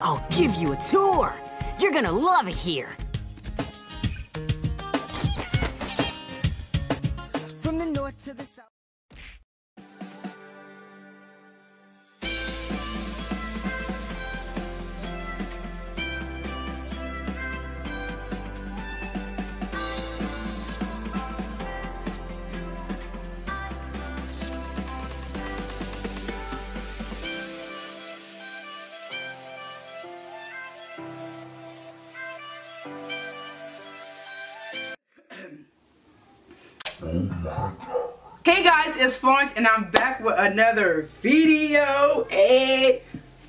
I'll give you a tour. You're gonna love it here. From the north to the south. Hey guys, it's Florence and I'm back with another video. Hey,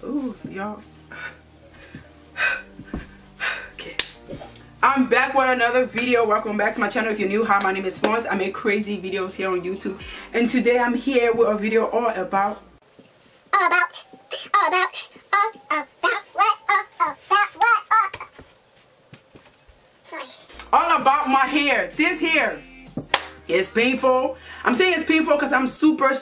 ooh, y'all. Okay, I'm back with another video. Welcome back to my channel. If you're new, hi, my name is Florence. I make crazy videos here on YouTube, and today I'm here with a video all about my hair. This hair is painful. I'm saying it's painful because I'm super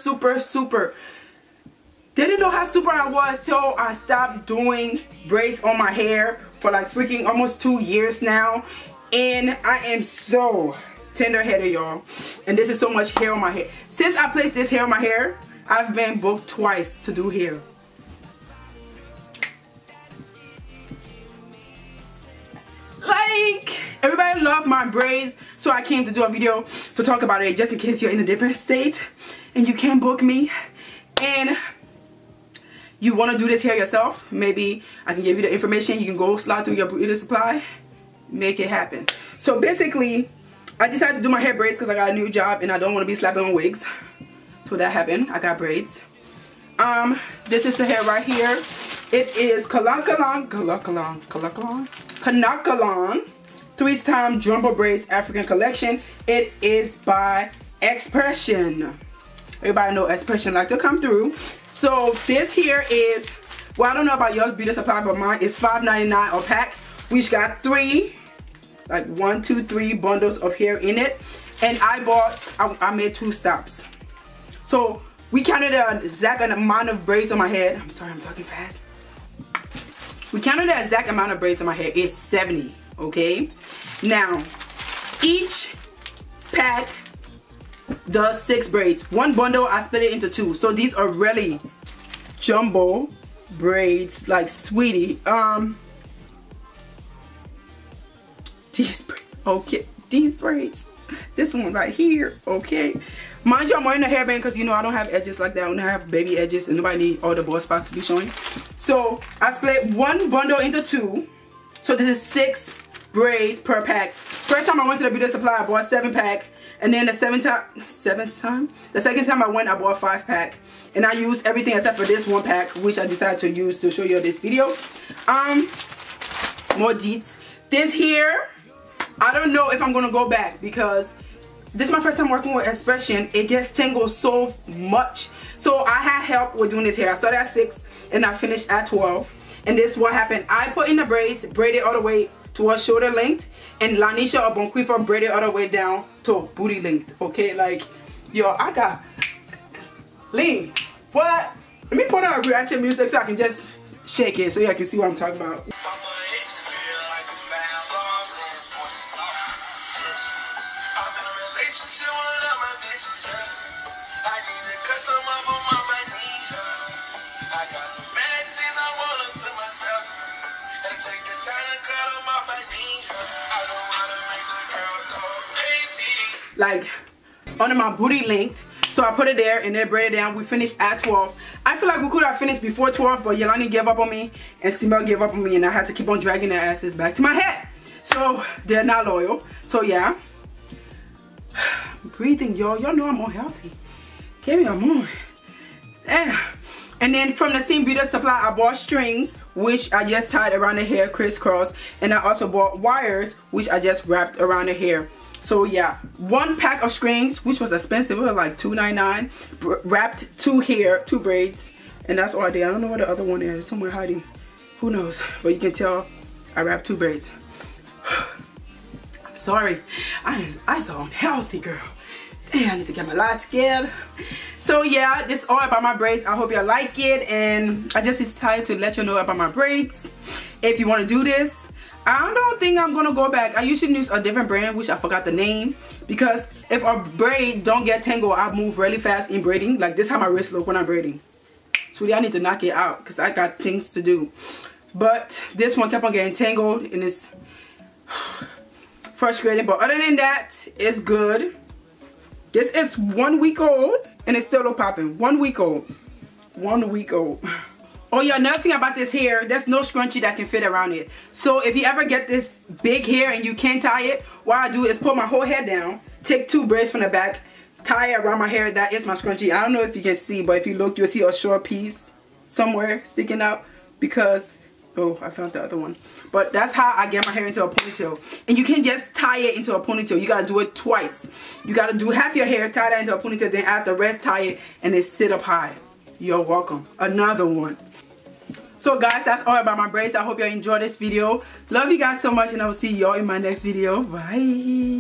didn't know how super I was till I stopped doing braids on my hair for like freaking almost 2 years now, and I am so tender-headed, y'all, and this is so much hair on my hair. Since I placed this hair on my hair, I've been booked twice to do hair. Like, everybody love my braids, so I came to do a video to talk about it, just in case you're in a different state and you can't book me and you want to do this hair yourself. Maybe I can give you the information. You can go slide through your beauty supply, make it happen. So basically, I decided to do my hair braids because I got a new job and I don't want to be slapping on wigs. So that happened. I got braids. This is the hair right here. It is Kanakalan 3-time Jumbo Braids African Collection. It is by Expression. Everybody know Expression like to come through. So this here is, well, I don't know about yours beauty supply, but mine is $5.99 a pack, which got 3 bundles of hair in it. And I made 2 stops. So we counted the exact amount of braids on my head. I'm sorry, I'm talking fast. We counted the exact amount of braids on my hair. It's 70, okay? Now, each pack does 6 braids. One bundle, I split it into 2. So these are really jumbo braids, like sweetie. These braids, okay, these braids. This one right here, okay? Mind you, I'm wearing a hairband because, you know, I don't have edges like that. I don't have baby edges and nobody need all the bald spots to be showing. So I split one bundle into 2. So this is 6 braids per pack. First time I went to the beauty supply, I bought 7-pack. And then the second time I went, I bought 5-pack. And I used everything except for this 1 pack, which I decided to use to show you this video. More deets. This here, I don't know if I'm gonna go back because this is my first time working with Expression. It gets tangled so much. So I had help with doing this hair. I started at 6 and I finished at 12. And this is what happened. I put in the braids, braided all the way towards shoulder length, and Lanisha or Bonquifa braided all the way down to booty length. Okay, like, yo, I got lean. What? Let me put on a reaction music so I can just shake it so y'all can see what I'm talking about. Like under my booty length, so I put it there and then braid it down. We finished at 12. I feel like we could have finished before 12, but Yelani gave up on me and Simel gave up on me, and I had to keep on dragging their asses back to my head. So they're not loyal. So yeah, breathing, y'all know I'm unhealthy. Give me a moment. And then from the same beauty supply, I bought strings, which I just tied around the hair crisscross, and I also bought wires, which I just wrapped around the hair. So yeah, 1 pack of strings, which was expensive. It was like $2.99. Wrapped 2 braids, and that's all I did. I don't know where the other one is. Somewhere hiding. Who knows? But you can tell I wrapped 2 braids. I'm sorry. I so unhealthy, girl. Damn, I need to get my life together. So yeah, this is all about my braids. I hope y'all like it, and I just decided to let you know about my braids. If you want to do this, I don't think I'm gonna go back. I usually use a different brand, which I forgot the name, because if a braid don't get tangled, I move really fast in braiding. Like this is how my wrist look when I'm braiding. Sweetie, I need to knock it out because I got things to do. But this one kept on getting tangled and it's frustrating. But other than that, it's good. This is 1 week old and it's still popping. 1 week old. 1 week old. Oh yeah, another thing about this hair, there's no scrunchie that can fit around it. So if you ever get this big hair and you can't tie it, what I do is pull my whole head down, take 2 braids from the back, tie it around my hair. That is my scrunchie. I don't know if you can see, but if you look, you'll see a short piece somewhere sticking out because, oh, I found the other one. But that's how I get my hair into a ponytail. And you can just tie it into a ponytail. You gotta do it twice. You gotta do half your hair, tie that into a ponytail, then add the rest, tie it, and it sit up high. You're welcome. Another one. So guys, that's all about my braids. I hope y'all enjoyed this video. Love you guys so much, and I will see y'all in my next video. Bye.